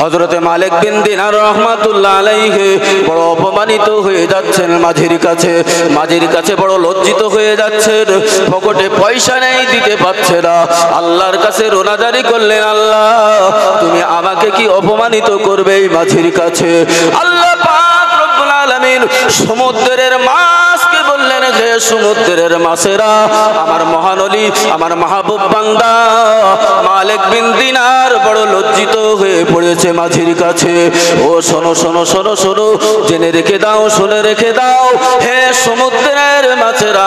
হযরতে মালিক বিন দিনার রাহমাতুল্লাহ আলাইহি বড় অপমানিত হয়ে যাচ্ছেন মাঝির কাছে বড় লজ্জিত হয়ে যাচ্ছেন। পকেটে পয়সা নেই, দিতে পারছে না। আল্লাহর কাছে রোনাজারি করলেন, আল্লাহ তুমি আমাকে কি অপমানিত করবে এই মাঝির কাছে? আল্লাহ পাক রব্বুল আলামিন সমুদ্রের মাছকে বললেন, হে সমুদ্রের মাছেরা, আমার মহানলি আমার মাহবুব বান্দা মালিক বিন দিনার বড় লজ্জিত হয়ে পড়েছে মাঝির কাছে। ও শোনো শোনো শোনো শোনো, জেনে রেখে দাও, শুনে রেখে দাও, হে সমুদ্রের মাছেরা,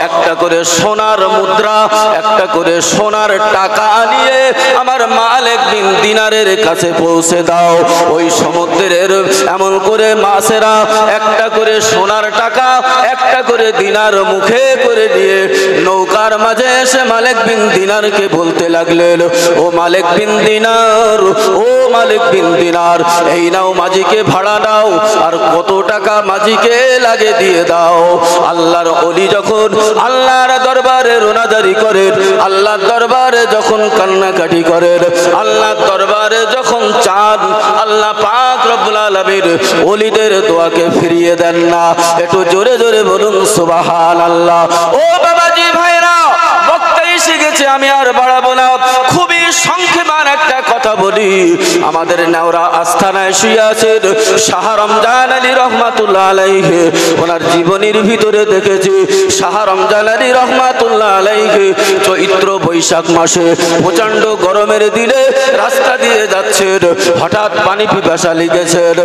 একটা করে সোনার মুদ্রা, একটা করে সোনার টাকা নিয়ে আমার মালিক বিন দিনারের কাছে পৌঁছে দাও। ওই সমুদ্রের এমন করে মাছেরা একটা করে সোনার টাকা, একটা করে দিনার মুখে করে দিয়ে নৌকার মাঝে এসে মালিক বিন দিনারকে বলতে লাগলেন, ও মালিক বিন দিনার, ও মালিক বিন দিনার, এই নাও মাঝিকে ভাড়া দাও, আর কত টাকা মাঝিকে লাগে দিয়ে দাও। আল্লাহর ওলি যখন আল্লাহর দরবারে রোনাজারি করেন, আল্লাহর দরবারে যখন কান্নাকাটি করেন, আল্লাহর দরবারে যখন চান, আল্লাহ পাক রব্বুল আলামিন ওলিদের দোয়াকে ফিরিয়ে দেন না। একটু জোরে জোরে বলুন সুবহানাল্লাহ। ও বাবাজি ভাইরা, বক্তা এসে গেছে, আমি আর বাড়াবো না, খুবই সংক্ষেপে একটা কথা বলি। আমাদের নেওরা আস্থানায় শুয়ে আছেন শাহ রমজান আলী রহমাতুল্লাহ আলাইহি। ওনার জীবনীর ভিতরে দেখেছি শাহ রমজান আলী রহমাতুল্লাহ আলাইহি চৈত্র বৈশাখ মাসে প্রচন্ড গরমের দিনে রাস্তা দিয়ে যাচ্ছেন, হঠাৎ পানি পিপাসা লেগেছেন,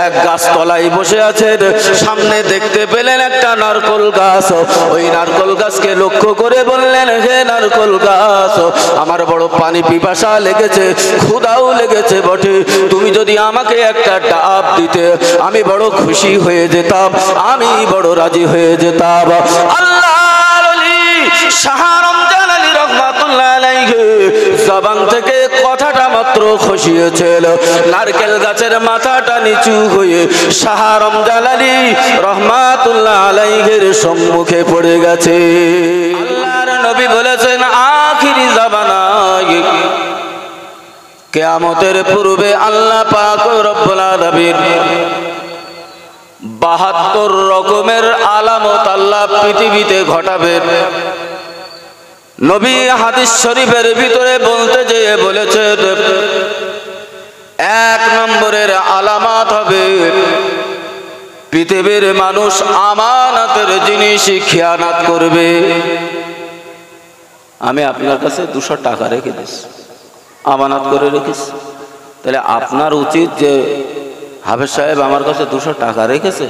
এক গাছতলায় বসে আছেন, সামনে দেখতে পেলেন একটা নারকোল গাছ। ওই নারকোল গাছকে লক্ষ্য করে বললেন, হে নারকোল গাছ, আমার বড় পানি পিপাসা লেগেছে, ক্ষুধাও লেগেছে বটে, তুমি যদি আমাকে একটা ডাব দিতে আমি বড় খুশি হয়ে যেতাম, আমি বড় রাজি হয়ে যেতাম। আল্লাহর ওলি শাহ রমজান আলী রহমাতুল্লাহ আলাইহি জবান থেকে কথাটা মাত্র খসিয়েছিল, নারকেল গাছের মাথাটা নিচু হয়ে শাহ রমজান আলী রহমাতুল্লাহ আলাইহির সম্মুখে পড়ে গেছে। আল্লাহর নবী বলেছেন, আখিরি জামানায় কিয়ামতের পূর্বে আল্লাহ পাক রব্বুল আলামিন ৭২ রকমের আলামত আল্লাহ পৃথিবীতে ঘটাবেন। নবী হাদিস শরীফের ভিতরে বলতে যেয়ে বলেছেন, ১ নম্বরের আলামত হবে পৃথিবীর মানুষ আমানতের জিনিস খেয়ানত করবে। আমি আপনার কাছে ২০০ টাকা রেখে দিচ্ছি, আমানত করে রেখেছি, তাহলে আপনার উচিত যে হাফেজ সাহেব আমার কাছে ২০০ টাকা রেখেছে,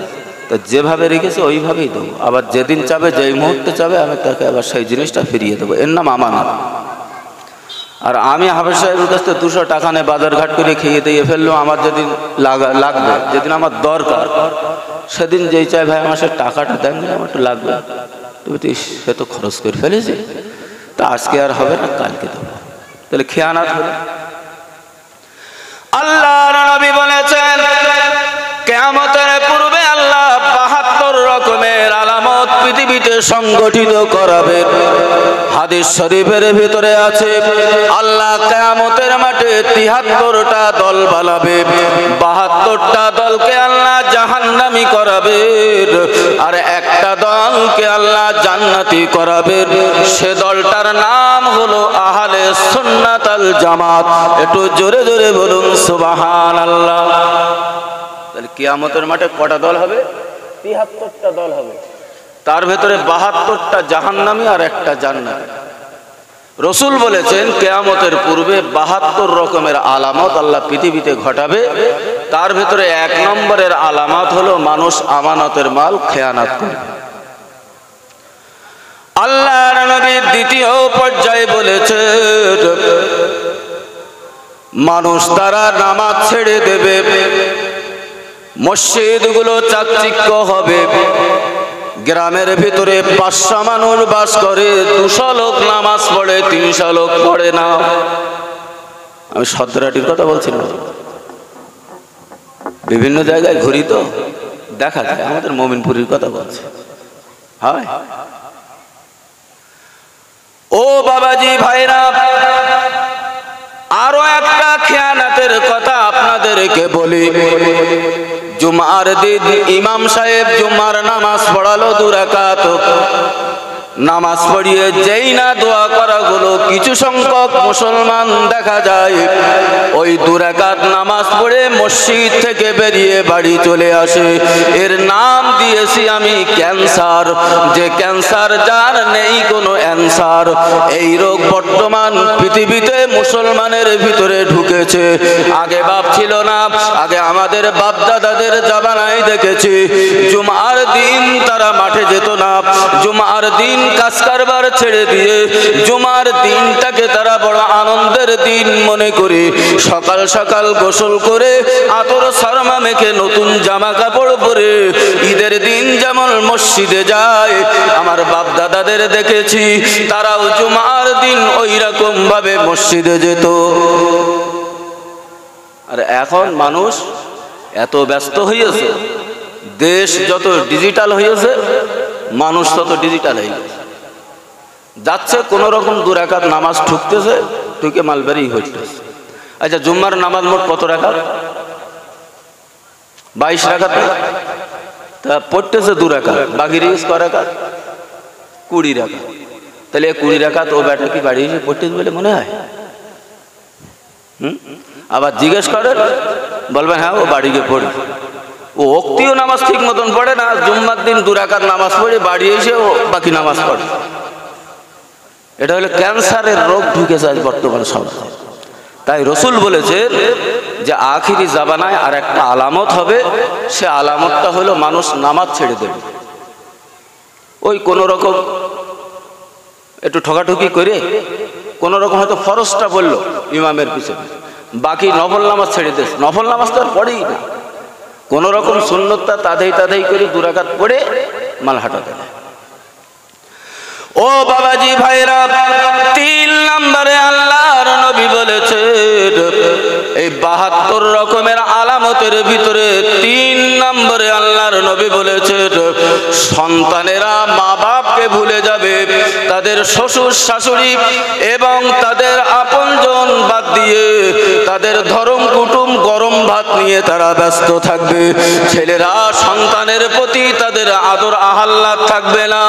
তো যেভাবে রেখেছে ওইভাবেই দেবো, আবার যেদিন চাবে, যেই মুহূর্তে চাবে আমি তাকে আবার সেই জিনিসটা ফিরিয়ে দেবো, এর নাম আমানত। আর আমি হাফেজ সাহেবের কাছ থেকে ২০০ টাকা নিয়ে বাজারঘাট করে খেয়ে দিয়ে ফেললো, আমার যেদিন লাগবে, যেদিন আমার দরকার, সেদিন যেই চাই ভাই আমার সে টাকাটা দেন, আমার একটু লাগবে, তুমি তো সে তো খরচ করে ফেলেছি, তা আজকে আর হবে না, কালকে দেবো, তাহলে খেয়ানত হলো। আল্লাহর নবী বলেছেন, কিয়ামতের পূর্বে আল্লাহ ৭২ রকমের আলামত পৃথিবীতে সংগঠিত করাবেন। হাদিস শরীফের ভিতরে আছে, আল্লাহ কিয়ামতের মাঠে ৭৩টা দল বানাবে, ৭২টা দলকে আল্লাহ জাহান্নামী করাবেন, আর একটা দলকে আল্লাহ জান্নাতি করাবেন। সে দলটার নাম হলো আহলে সুন্নাত আল জামাত। একটু জোরে জোরে বলুন সুবহানাল্লাহ। তাহলে কিয়ামতের মাঠে কটা দল হবে? ৭৩টা দল হবে, তার ভেতরে ৭২টা জাহান্নামী আর একটা জান্নাতি। রসুল বলেছেন কিয়ামতের পূর্বে ৭২ রকমের আলামত আল্লাহ পৃথিবীতে ঘটাবে, তার ভেতরে ১ নম্বরের আলামত হলো মানুষ আমানতের মাল খেয়ানত করবে। আল্লাহর নবী দ্বিতীয় পর্যায়ে বলেছেন, মানুষ তারা নামাজ ছেড়ে দেবে, মসজিদগুলো চাকচিক্য হবে, গ্রামের ভিতরে ৫০০ মানুষ বাস করে, ২০০ লোক নামাজ পড়ে, ৩০০ লোক পড়ে না। আমি সদরাটির কথা বলছি না, বিভিন্ন জায়গায় ঘুরি তো দেখা যায়, আমাদের মোমিনপুরের কথা বলছে। হয় ও বাবাজি ভাইরা, আরো একটা খেয়ানাতের কথা আপনাদেরকে বলি, জুমার দিন ইমাম সাহেব জুমার নামাজ পড়ালো 2 রাকাত। নামাজ পড়িয়ে যেই না দোয়া করা হলো, কিছু সংখ্যক মুসলমান দেখা যায় ওই 2 রাকাত নামাজ পড়ে মসজিদ থেকে বেরিয়ে বাড়ি চলে আসে। এর নাম দিয়েছি আমি ক্যান্সার। যে ক্যান্সার যার নেই কোনো অ্যান্সার। এই রোগ বর্তমান পৃথিবীতে মুসলমানের ভিতরে ঢুকেছে। আগে বাপ ছিল না, আগে আমাদের বাপ দাদাদের জামানায় দেখেছি জুমার দিন তারা মাঠে যেত না। জুমার দিন কাজ কারবার ছেড়ে দিয়ে জুমার দিনটাকে তারা বড় আনন্দের দিন মনে করে সকাল সকাল গোসল করে আতর শর্মা মেখে নতুন জামা কাপড় পরে ঈদের দিন যেমন মসজিদে যায়, আমার বাপ দাদাদের দেখেছি তারাও জুমার দিন ওই রকম ভাবে মসজিদে যেত। আর এখন মানুষ এত ব্যস্ত হয়েছে, দেশ যত ডিজিটাল হয়েছে মানুষ তত ডিজিটাল হয়ে গেছে। যাচ্ছে কোন রকম 2 রাকাত নামাজ ঠুকতেছে, ঠুকে মালবাড়ি হইতেছে। আচ্ছা, জুম্মার নামাজ মোট কত রাকাত? 22 রাকাত। তা পড়তেছে 2 রাকাত, বাকি রিস ক রাকাত? 20 রাকাত। তাহলে 20 রাকাত ও বেটা কি বাড়ি এসে পড়তেছে বলে মনে হয়? আবার জিজ্ঞেস করেন, বলবেন হ্যাঁ ও বাড়ি গিয়ে পড়বে। ও অক্তিও নামাজ ঠিক মতন পড়ে না, জুম্মার দিন 2 রাকাত নামাজ পড়ে বাড়ি এসে ও বাকি নামাজ পড়ে। এটা হলো ক্যান্সারের রোগ ঢুকেছে আজ বর্তমান সমাজে। তাই রসুল বলেছেন যে আখিরি জামানায় আর একটা আলামত হবে, সে আলামতটা হলো মানুষ নামাজ ছেড়ে দেবে। ওই কোন রকম একটু ঠকাঠকি করে কোন রকম হয়তো ফরজটা বললো ইমামের পিছনে, বাকি নফল নামাজ ছেড়ে দিয়েছে। নফল নামাজ তো আর পড়েই না, কোন রকম সুন্নতটা তাদেই করে 2 রাকাত পড়ে মাল হাঁটাতে দেয়। ও বাবাজি ভাইরা, 3 নম্বরে আল্লাহর নবী বলেছেন এই 72 রকমের আলামতের ভিতরে 3 নম্বরে আল্লাহর নবী বলেছেন সন্তানেরা মা বাপকে ভুলে যাবে, তাদের শ্বশুর শাশুড়ি এবং তাদের আপনজন বাদ দিয়ে তাদের ধরম কুটুম গরম ভাত নিয়ে তারা ব্যস্ত থাকবে। ছেলেরা সন্তানের প্রতি তাদের আদর আহ্লাদ থাকবে না,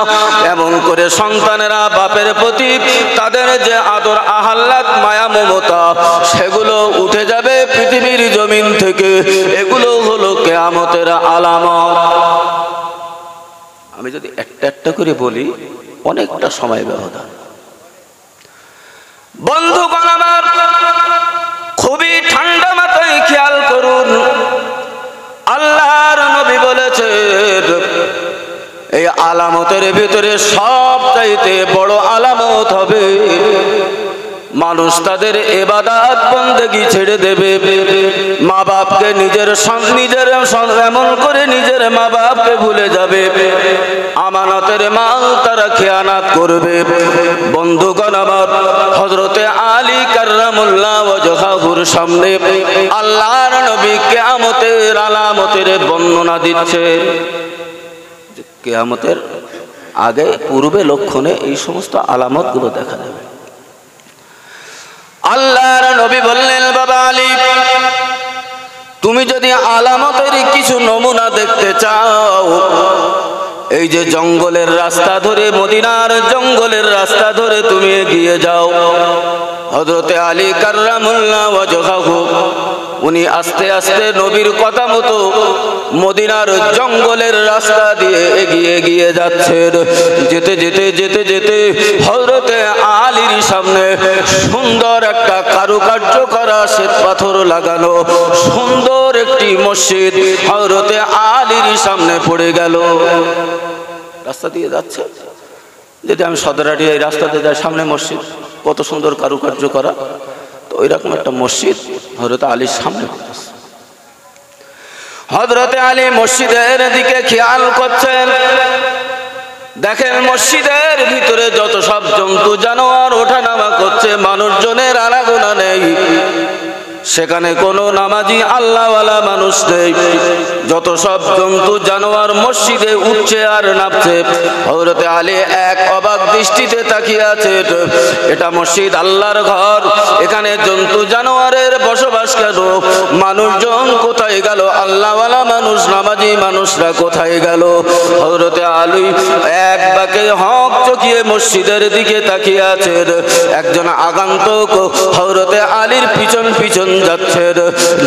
এমন করে সন্তানেরা বাপের প্রতি তাদের যে আদর আহ্লাদ মায়া মমতা সেগুলো উঠে যাবে পৃথিবীর জমিন থেকে। এগুলো হলো কিয়ামতের আলামত। আমি যদি একটা একটা করে বলি অনেকটা সময় ব্যবধান। বন্ধুগণ আমার, খুবই ঠান্ডা মাথায় খেয়াল করুন, আল্লাহর নবী বলেছেন এই আলামতের ভিতরে সবচাইতে বড় আলামত হবে মানুষ তাদের ইবাদত বন্দেগী ছেড়ে দেবে, মা বাপকে নিজের এমন করে নিজের মা বাপকে ভুলে যাবে, আমানতের মাল তারা খেয়ানাত করবে। বন্ধুগণ আমার, হযরতে আলী কাররামুল্লাহ ওয়াজহাহুর সামনে আল্লাহর নবী কিয়ামতের আলামতের বর্ণনা দিচ্ছেন। কিয়ামতের আগে পূর্বে লক্ষণে এই সমস্ত আলামতগুলো দেখা যাবে। আল্লাহর নবী বললেন, বাবা আলী, তুমি যদি আলামতের কিছু নমুনা দেখতে চাও, এই যে জঙ্গলের রাস্তা ধরে, মদিনার জঙ্গলের রাস্তা ধরে তুমি এগিয়ে যাও। হযরতে আলী কাররামুল্লাহ ওয়াজহাহু উনি আস্তে আস্তে নবীর কথা মতো মদিনার জঙ্গলের রাস্তা দিয়ে এগিয়ে যাচ্ছেন। যেতে যেতে যেতে যেতে হযরতে আলীর সামনে সুন্দর একটা কারুকার্য করা শ্বেত পাথর লাগানো সুন্দর একটি মসজিদ হযরতে আলীর সামনে পড়ে গেল। রাস্তা দিয়ে যাচ্ছে, যদি আমি সদরহাটি এই রাস্তাতে যাই, সামনে মসজিদ, কত সুন্দর কারুকার্য করা, তো ওইরকম একটা মসজিদ হযরতে আলীর সামনে। হযরতে আলী মসজিদের দিকে খেয়াল করছেন, দেখেন মসজিদের ভিতরে যত সব জন্তু জানোয়ার ওঠানামা করছে, মানুষজনের আনাগোনা নেই, সেখানে কোনো নামাজি আল্লাহওয়ালা মানুষ নেই। যত সব জন্তু জানোয়ার মসজিদে উঠছে আর নামছে। হযরতে আলী এক অবাক দৃষ্টিতে তাকিয়ে আছে, এটা মসজিদ আল্লাহর ঘর, এখানে জন্তু জানোয়ারের বসবাস কেন? মানুষজন কোথায় গেল? আল্লাহওয়ালা মানুষ, নামাজি মানুষরা কোথায় গেল? হযরতে আলী এক বাকে হক চকিয়ে মসজিদের দিকে তাকিয়ে আছেন। একজন আগন্তুক হযরতে আলীর পিছন পিছন যাচ্ছেন।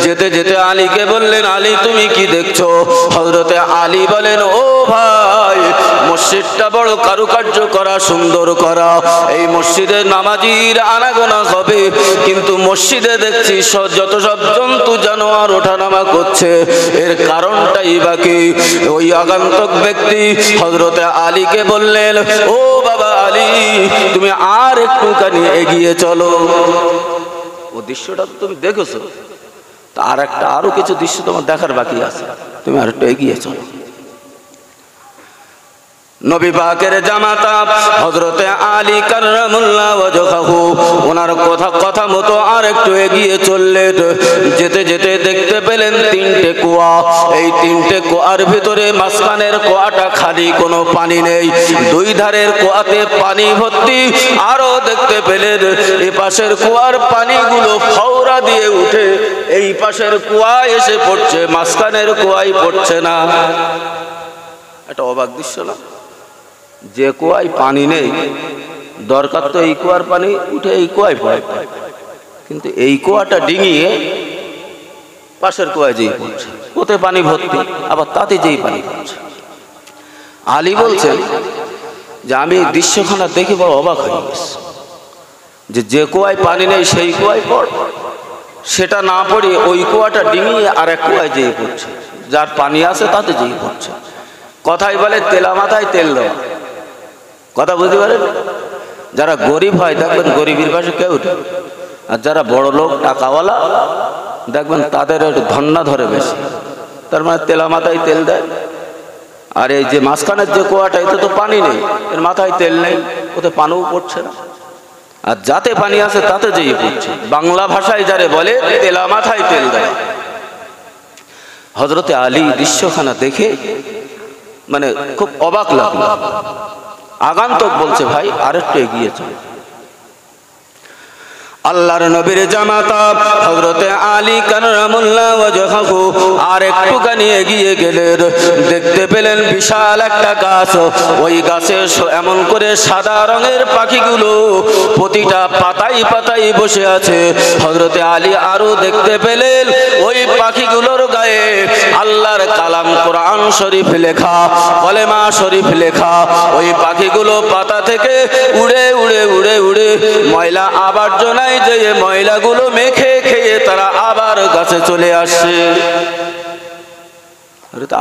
যেতে যেতে আলীকে বললেন, আলী তুমি কি দেখছো? হযরতে আলী বলেন, ও ভাই, মসজিদটা বড় কারুকার্য করা, সুন্দর করা। এই মসজিদে নামাজির আনাগোনা হবে, কিন্তু মসজিদে দেখছি যত সব জন্তু জানোয়ার ওঠানামা করছে, এর কারণটাই বাকি। ওই আগন্তুক ব্যক্তি হযরতে আলীকে বললেন, ও বাবা আলী, তুমি আর একটুখানি এগিয়ে চলো। ও দৃশ্যটা তুমি দেখেছো, তার একটা আরো কিছু দৃশ্য তোমার দেখার বাকি আছে, তুমি আর একটু এগিয়ে চলো। নবী পাকের জামাতা হযরতে আলী কাররামুল্লাহ ওয়াজহাহু ওনার কথা মতো আর একটু এগিয়ে চললেন। যেতে যেতে দেখতে পেলেন তিনটে কুয়া। এই তিনটে কুয়ার ভিতরে মাঝখানের কুয়াটা খালি, কোনো পানি নেই। দুই ধারের কুয়াতে পানি ভর্তি। আরো দেখতে পেলেন এই পাশের কুয়ার পানিগুলো ফওরা দিয়ে উঠে এই পাশের কুয়ায় এসে পড়ছে, মাঝখানের কুয়ায় পড়ছে না। এটা অবাক দৃশ্য না? যে কুয়ায় পানি নেই, দরকার তো এই কুয়ার পানি উঠে এই কুয়ায় পড়ে, কিন্তু এই কুয়াটা ডিঙিয়ে পাশের কুয়ায় যেই পড়ছে, ওতে পানি ভর্তি, আবার তাতে যেই পানি পড়ছে। আলী বলছেন যে আমি এই দৃশ্যখানা দেখে বড় অবাক হয়ে গেছি, যে কুয়ায় পানি নেই সেই কুয়ায় পড়, সেটা না পড়ে ওই কুয়াটা ডিঙিয়ে আর এক কুয়ায় যেই পড়ছে, যার পানি আছে তাতে যেই পড়ছে। কথাই বলে তেলা মাথায় তেল দেওয়া। কথা বুঝতে পারেন? যারা গরিব হয় দেখবেন গরিবের পাশে কেউ উঠে, আর যারা বড় লোক টাকাওয়ালা দেখবেন তাদের একটু ধন্না ধরে বেশি, তার মানে তেলা মাথায় তেল দেয়। আর এই যে মাঝখানের যে কুয়াটা, এতে তো পানি নেই, এর মাথায় তেল নেই, ওতে পানিও পড়ছে না, আর যাতে পানি আছে তাতে যেই পড়ছে। বাংলা ভাষায় যারে বলে তেলা মাথায় তেল দেয়। হযরতে আলী দৃশ্যখানা দেখে মানে খুব অবাক লাগলো। আগন্তুক বলছে, ভাই আরেকটু এগিয়ে চল। আল্লাহর নবীর জামাতা হযরতে আলী কাররামুল্লাহ ওয়াজহাহু আর একটুখানি এগিয়ে গেলেন। দেখতে পেলেন বিশাল একটা গাছ। ওই গাছে এমন করে সাদা রঙের পাখিগুলো প্রতিটা পাতায় পাতায় বসে আছে। হযরতে আলী আরো দেখতে পেলেন ওই পাখিগুলোর গায়ে আল্লাহর কালাম কোরআন শরীফ লেখা, কলেমা শরীফ লেখা। ওই পাখিগুলো পাতা থেকে উড়ে উড়ে উড়ে উড়ে ময়লা আবর্জনায় যে ময়লাগুলো মেখে খেয়ে তারা আবার গাছে চলে আসছে।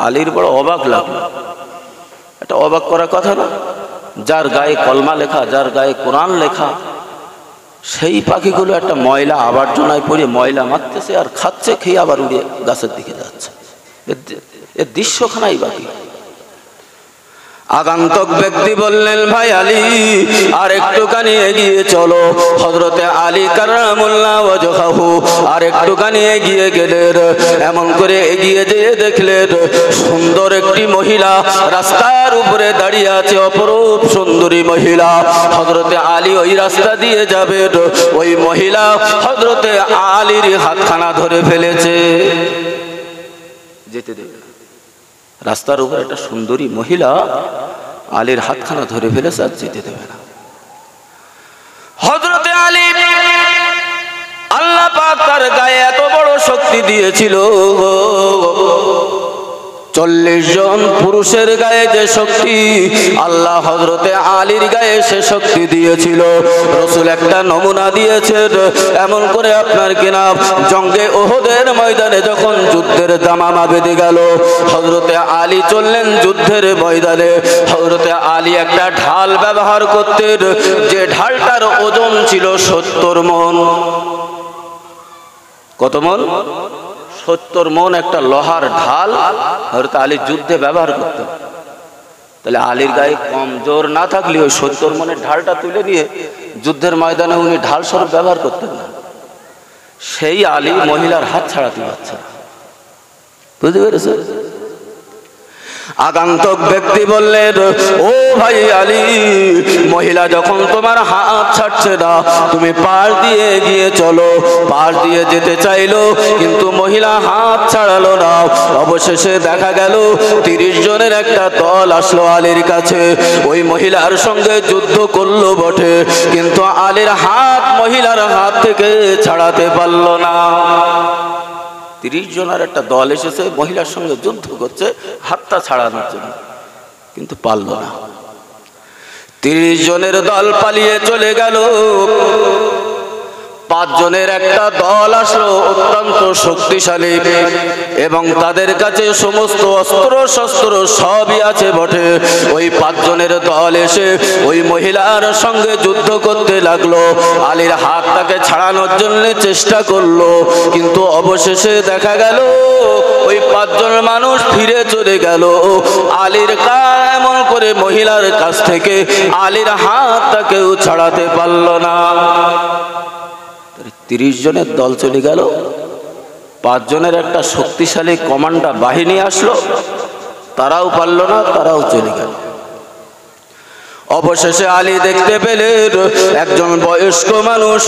আলীর বড় অবাক লাগলো। এটা অবাক করার কথা না? যার গায়ে কলমা লেখা, যার গায়ে কোরআন লেখা, সেই পাখিগুলো একটা ময়লা আবর্জনায় পড়ে ময়লা মারতেছে আর খাচ্ছে, খেয়ে আবার উড়ে গাছের দিকে যাচ্ছে। এর দৃশ্যখানাই বাকি। আগন্তুক ব্যক্তি বললেন, ভাই আলী আর একটুখানি এগিয়ে চলো। হযরতে আলী কাররামুল্লাহ ওয়াজহাহু আর একটুখানি এগিয়ে গেলেন। এমন করে এগিয়ে যেয়ে দেখলেন সুন্দর একটি মহিলা রাস্তার উপরে দাঁড়িয়ে আছে, অপরূপ সুন্দরী মহিলা। হযরতে আলী ওই রাস্তা দিয়ে যাবেন, ওই মহিলা হযরতে আলীর হাতখানা ধরে ফেলেছে, যেতে দেবে না। রাস্তার উপর একটা সুন্দরী মহিলা আলীর হাতখানা ধরে ফেলেছে, আর যেতে দেবে না। হযরতে আলী, আল্লাহ পাক তার গায়ে এত বড় শক্তি দিয়েছিল, 40 জন পুরুষের গায়ে যে শক্তি আল্লাহ হযরতে আলীর গায়ে সে শক্তি দিয়েছিল। রাসূল একটা নমুনা দিয়েছেন, এমন করে আপনার কিনা জঙ্গে ওহদের ময়দানে যখন যুদ্ধের দামামা বেঁধে গেল, হযরতে আলী চললেন যুদ্ধের ময়দানে। হযরতে আলী একটা ঢাল ব্যবহার করতেন, যে ঢালটার ওজন ছিল 70 মণ। কত মণ? 70 মণ একটা লোহার ঢাল হযরত আলী যুদ্ধে ব্যবহার করতেন। তাহলে আলীর গায়ে কম জোর না থাকলে ওই 70 মণের ঢালটা তুলে নিয়ে যুদ্ধের ময়দানে উনি ঢাল স্বরূপ ব্যবহার করতেন না। সেই আলী মহিলার হাত ছাড়াতে পারছে না, বুঝতে পেরেছে? আগন্তুক ব্যক্তি বললেন, ও ভাই আলী, মহিলা যখন তোমার হাত ছাড়ছে না, তুমি পার দিয়ে গিয়ে চলো। পার দিয়ে যেতে চাইলো, কিন্তু মহিলা হাত ছাড়ালো না। অবশেষে দেখা গেল 30 জনের একটা দল আসলো আলীর কাছে। ওই মহিলার সঙ্গে যুদ্ধ করলো বটে, কিন্তু আলীর হাত মহিলার হাত থেকে ছাড়াতে পারল না। 30 জনের একটা দল এসেছে, মহিলার সঙ্গে যুদ্ধ করছে হাতটা ছাড়ানোর জন্য, কিন্তু পারল না। 30 জনের দল পালিয়ে চলে গেল। 5 জনের একটা দল আসলো, অত্যন্ত শক্তিশালী, এবং তাদের কাছে সমস্ত অস্ত্র শস্ত্র সবই আছে বটে। ওই 5 জনের দল এসে ওই মহিলার সঙ্গে যুদ্ধ করতে লাগলো। আলীর হাতটাকে ছাড়ানোর জন্য চেষ্টা করলো, কিন্তু অবশেষে দেখা গেল ওই 5 জন মানুষ ফিরে চলে গেল। আলীর এমন করে মহিলার কাছ থেকে আলীর হাতটাকেও ছাড়াতে পারল না। 30 জনের দল চলে গেল, 5 জনের একটা শক্তিশালী কমান্ডার বাহিনী আসলো, তারাও পারল না, তারাও চলে গেল। অবশেষে আলী দেখতে পেলেন একজন বয়স্ক মানুষ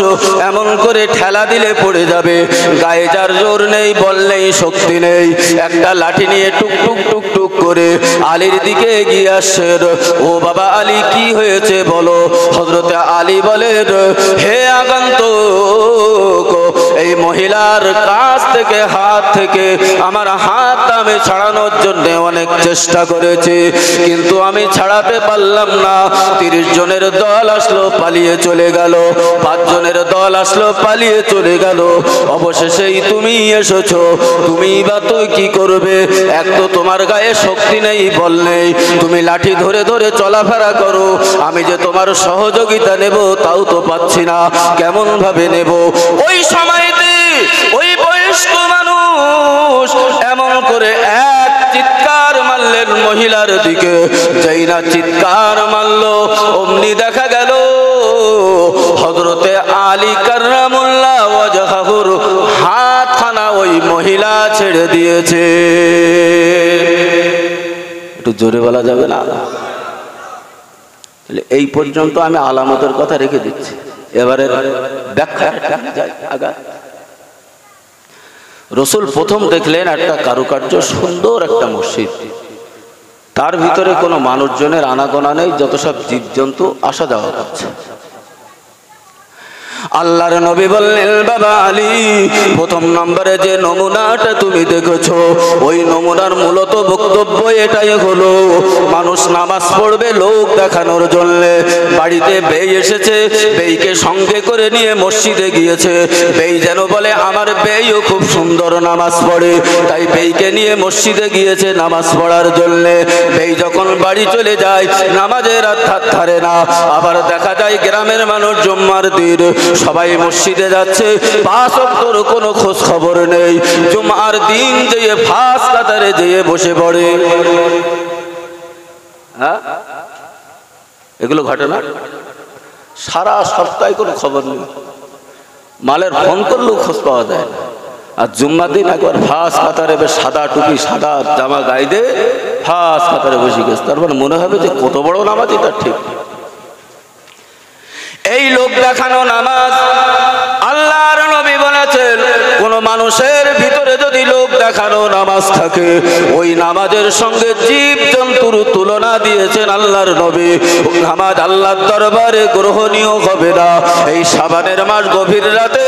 এমন করে ঠেলা দিলে পড়ে যাবে, গায়ে যার জোর নেই, বল নেই, শক্তি নেই, একটা লাঠি নিয়ে টুক টুক টুক টুক করে আলীর দিকে এগিয়ে আসছেন। ও বাবা আলী, কি হয়েছে বলো। হযরতে আলী বলেন, হে আগন্তুক, এই মহিলার কাছ থেকে হাত থেকে আমার হাত আমি ছাড়ানোর জন্য অনেক চেষ্টা করেছি, কিন্তু আমি ছাড়াতে পারলাম না। 30 জনের দল আসলো, পালিয়ে চলে গেল। 5 জনের দল আসলো, পালিয়ে চলে গেল। অবশেষেই তুমি এসেছো, তুমি বা তুই কি করবে? এক তো তোমার গায়ে শক্তি নেই, বল নেই, তুমি লাঠি ধরে ধরে চলাফেরা করো, আমি যে তোমার সহযোগিতা নেব তাও তো পাচ্ছি না, কেমন ভাবে নেব? ওই সময়তে ওই বয়স্ক মানুষ এমন করে এক চিৎকার মারলেন মহিলার দিকে। যেই না চিৎকার মারলো, অমনি দেখা গেল হযরতে আলী কাররামুল্লাহ ওয়াজহাহুর হাতখানা ওই মহিলা ছেড়ে দিয়েছে। একটু জোরে বলা যাবে না? এই পর্যন্ত আমি আলামতের কথা রেখে দিচ্ছি, এবারে ব্যাখ্যা আগা। রসুল প্রথম দেখলেন একটা কারুকার্য সুন্দর একটা মসজিদ, তার ভিতরে কোনো মানুষজনের আনাগোনা নেই, যত সব জীবজন্তু আসা যাওয়া করছে। আল্লাহর নবী বললেন, বাবা আলী, প্রথম নম্বরে যে নমুনাটা তুমি দেখেছো, ওই নমুনার মূলত বক্তব্য এটাই হলো, মানুষ নামাজ পড়বে লোক দেখানোর জন্য। বাড়িতে বেই এসেছে, বেইকে সঙ্গে করে নিয়ে মসজিদে গিয়েছে, বেই যেন বলে আমার বেইও খুব সুন্দর নামাজ পড়ে, তাই বেইকে নিয়ে মসজিদে গিয়েছে নামাজ পড়ার জন্য। বেই যখন বাড়ি চলে যায়, নামাজের আর ধার ধারে না। আবার দেখা যায় গ্রামের মানুষ জুম্মার দিন সবাই মসজিদে যাচ্ছে, 5 ওয়াক্তের কোনো খোঁজ খবর নেই। জুমার দিন যেয়ে ফাঁস কাতারে যেয়ে বসে পড়ে। হ্যাঁ, এগুলো ঘটে না? সারা সপ্তাহে কোনো খবর নেই, মালের ফোন করলেও খোঁজ পাওয়া যায় না। আর জুম্মার দিন একবার ফাঁস কাতারে সাদা টুপি সাদা জামা গায়ে দিয়ে ফাঁস কাতারে বসে গেছে, তারপর মনে হবে যে কত বড় নামাজ, এটা ঠিক। এই লোক দেখানো নামাজ, আল্লাহর নবী বলেছেন, কোন মানুষের ভিতরে যদি লোক দেখানো নামাজ থাকে, ওই নামাজের সঙ্গে জীব জন্তুর তুলনা দিয়েছেন আল্লাহর নবী। নামাজ আল্লাহর দরবারে গ্রহণীয় হবে না। এই শাবানের মাস, গভীর রাতে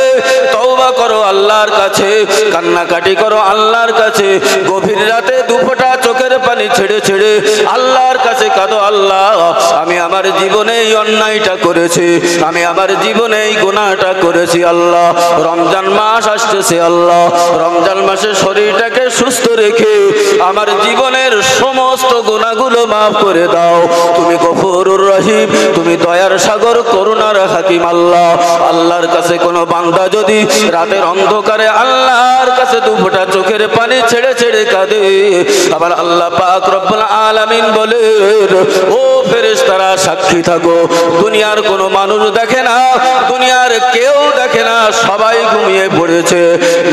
তওবা করো আল্লাহর কাছে, কান্নাকাটি করো আল্লাহর কাছে, গভীর রাতে 2 ফোঁটা চোখের পানি ছেড়ে ছেড়ে আল্লাহর কাছে কাঁদো, আল্লাহ আমি আমার জীবনে এই অন্যায়টা করেছি, আমি আমার জীবনে এই গুনাহটা করেছি। আল্লাহ, রমজান মাস আসতেছে, আল্লাহ রমজান মাসে শরীরটাকে সুস্থ রেখে আমার জীবনের সমস্ত গুনাহগুলো মাফ করে দাও। তুমি গফুরুর রহিম, তুমি দয়ার সাগর, করুণার হাকিম। আল্লাহ, আল্লাহর কাছে কোনো বান্দা যদি রাতের অন্ধকারে আল্লাহর কাছে 2 ফোঁটা চোখের পানি ছেড়ে ছেড়ে কাঁদে, আবার আল্লাহ আল্লাহ পাক রব্বুল আলামিন বলেন, ও ফেরেশতারা সাক্ষী থাকো, দুনিয়ার কোনো মানুষ দেখে না, দুনিয়ার কেউ দেখে না, সবাই ঘুমিয়ে পড়েছে।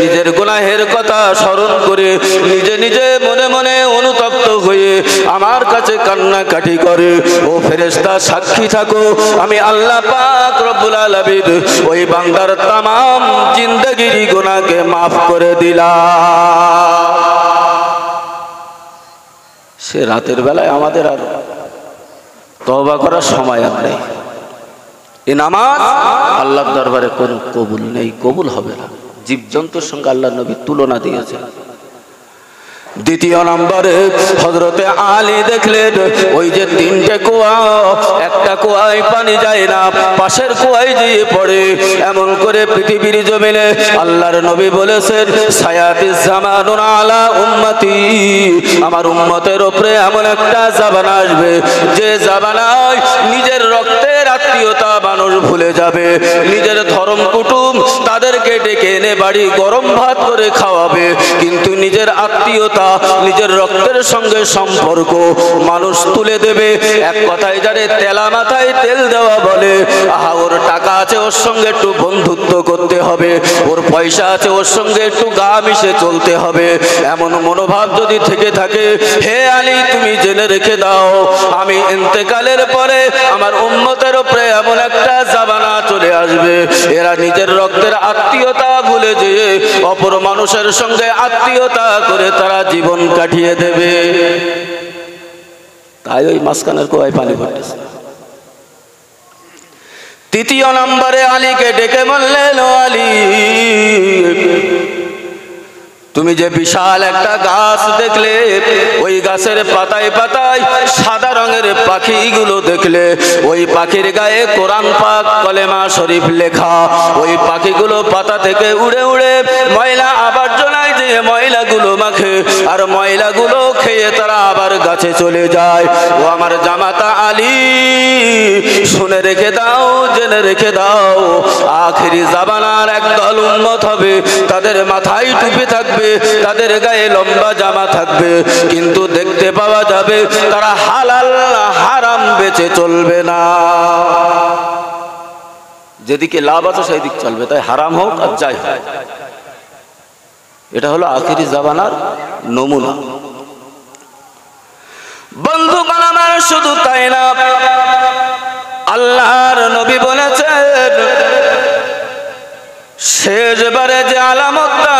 নিজের গুনাহের কথা স্মরণ করে নিজে নিজে মনে মনে অনুতপ্ত হয়ে আমার কাছে কান্নাকাটি করে। ও ফেরেশতা সাক্ষী থাকো, আমি আল্লাহ পাক রব্বুল আলামিন ওই বান্দার তামাম জিন্দেগির গুনাহকে মাফ করে দিলাম। সে রাতের বেলায় আমাদের আর তওবা করার সময় আর নেই। এই নামাজ আল্লাহর দরবারে কোনো কবুল নেই, কবুল হবে না। জীবজন্তুর সঙ্গে আল্লাহর নবী তুলনা দিয়েছেন। দ্বিতীয় নম্বরে হযরতে আলী দেখলেন ওই যে তিনটে কুয়া, একটা কুয়ায় পানি যায় না, পাশের কুয়ায় যেয়ে পড়ে। এমন করে পৃথিবীর জমিনে আল্লাহর নবী বলেছেন, সায়াতিজ জামানুন আলা উম্মতি, আমার উম্মতের উপরে এমন একটা জামানা আসবে যে জামানায় নিজের রক্তের আত্মীয়তা মানুষ ভুলে যাবে, নিজের ধর্ম কুটুম তাদেরকে ডেকে এনে বাড়ি গরম ভাত করে খাওয়াবে, কিন্তু নিজের আত্মীয়তা, নিজের রক্তের সঙ্গে সম্পর্ক মানুষ তুলে দেবে। এক কথায় যারে তেলা মাথায় তেল দেওয়া বলে, আহা ওর টাকা আছে ওর সঙ্গে একটু বন্ধুত্ব করতে হবে, ওর পয়সা আছে ওর সঙ্গে একটু গা মিশে চলতে হবে, এমন মনোভাব যদি থেকে থাকে, হে আলী তুমি জেনে রেখে দাও, আমি ইন্তেকালের পরে আমার উম্মতের উপরে এমন একটা জামানা চলে আসবে, এরা নিজের রক্তের আত্মীয়তা ভুলে যেয়ে অপর মানুষের সঙ্গে আত্মীয়তা করে তারা জীবন কাটিয়ে দেবে। তাই ওই মাঝখানের কুয়ায় পানি পড়তেছে। তৃতীয় নম্বরে আলীকে ডেকে বললেন, ও আলী তুমি যে বিশাল একটা গাছ দেখলে, ওই গাছের পাতায় পাতায় সাদা রঙের পাখিগুলো দেখলে, ওই পাখির গায়ে কোরআন পাক কলেমা শরীফ লেখা, ওই পাখিগুলো পাতা থেকে উড়ে উড়ে ময়লা আবর্জনায় যে ময়লাগুলো মাখে, আর ময়লাগুলো খেয়ে তারা আবার গাছে চলে যায়। ও আমার জামাতা আলী শুনে রেখে দাও, জেনে রেখে দাও, আখিরি জামানার একদল উম্মত হবে, তাদের মাথায় টুপি থাকবে, তাদের গায়ে লম্বা জামা থাকবে, কিন্তু দেখতে পাওয়া যাবে তারা হালাল হারাম বেঁচে চলবে না। যেদিকে লাভ আছে সেই দিক চলবে, তাই হারাম হোক আর যাই হোক। এটা হলো আখিরি জামানার নমুনা। বন্ধুগণ আমার, শুধু তাই না, আল্লাহর নবী বলেছেন শেষবারে যে আলামতটা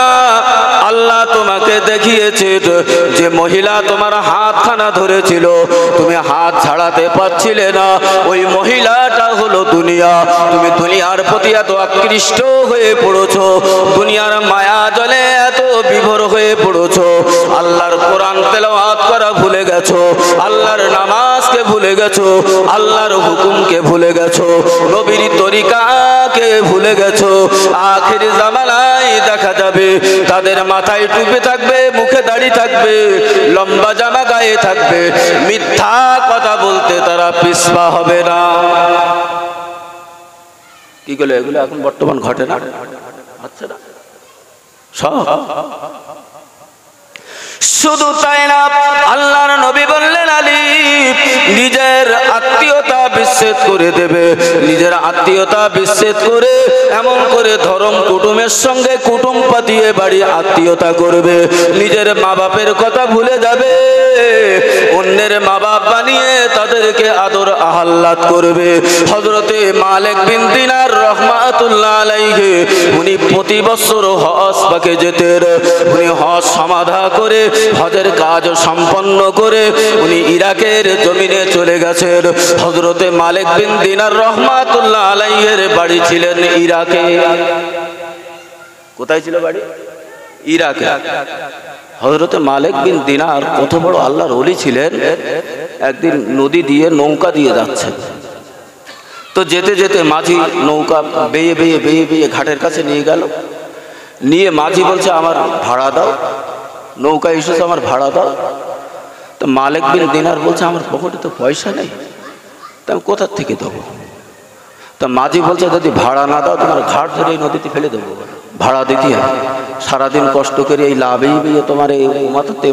আল্লাহ তোমাকে দেখিয়েছে, যে মহিলা তোমার হাতখানা ধরেছিল, তুমি হাত ছাড়াতে পারছিলে না, ওই মহিলাটা হলো দুনিয়া। তুমি দুনিয়ার প্রতি এত আকৃষ্ট হয়ে পড়েছো, দুনিয়ার মায়া জলে এত বিভোর হয়ে পড়েছো, আল্লাহর কোরআন তেলাওয়াত করা ভুলে গেছো, আল্লাহর নামাজকে ভুলে গেছো, আল্লাহর হুকুমকে ভুলে গেছো, নবীর তরিকাকে ভুলে গেছো। আখিরি জামানায় দেখা যাবে তাদের মাথায় টুপি থাকবে, মুখে দাড়ি থাকবে, লম্বা জামা গায়ে থাকবে, মিথ্যা কথা বলতে তারা পিছপা হবে না। কি বলে এগুলো এখন বর্তমান ঘটে না? আচ্ছা না, সব। শুধু তাই না, আল্লাহর নবী বললেন আলী নিজের আত্মীয়তা বিচ্ছেদ করে দেবে, নিজের আত্মীয়তা বিচ্ছেদ করে এমন করে ধর্ম কুটুমের সঙ্গে কুটুম পাতিয়ে বাড়ি আত্মীয়তা করবে, নিজের মা বাপের কথা ভুলে যাবে, অন্যের মা বাপ বানিয়ে তাদেরকে আদর আহ্লাদ করবে। হযরতে মালিক বিন দিনার রাহমাতুল্লাহ আলাইহি উনি প্রতি বছর হজ পাকে যেতেন। উনি হজ সমাধা করে হজের কাজ সম্পন্ন করে উনি ইরাকের জমিনে চলে গেছেন। হযরতে মালিক বিন দিনার রাহমাতুল্লাহ আলাইহির বাড়ি ছিলেন ইরাকে। কোথায় ছিল বাড়ি? ইরাকে। হযরতে মালিক বিন দিনার কত বড় আল্লাহর ওলি ছিলেন। একদিন নদী দিয়ে নৌকা দিয়ে যাচ্ছেন, তো যেতে যেতে মাঝি নৌকা বেয়ে বেয়ে বেয়ে বেয়ে ঘাটের কাছে নিয়ে গেল। নিয়ে মাঝি বলছে আমার ভাড়া দাও, নৌকা এসেছে আমার ভাড়া দাও। তো মালিক বিন দিনার বলছে আমার পকেটে তো পয়সা নেই, তা আমি কোথার থেকে দেবো? তা মাঝি বলছে যদি ভাড়া না দাও তোমার ঘাট ধরে এই নদীতে ফেলে দেবো। ভাড়া দিতে হয়। সারাদিন কষ্ট করে এই লাভেই বিয়ে তোমার এই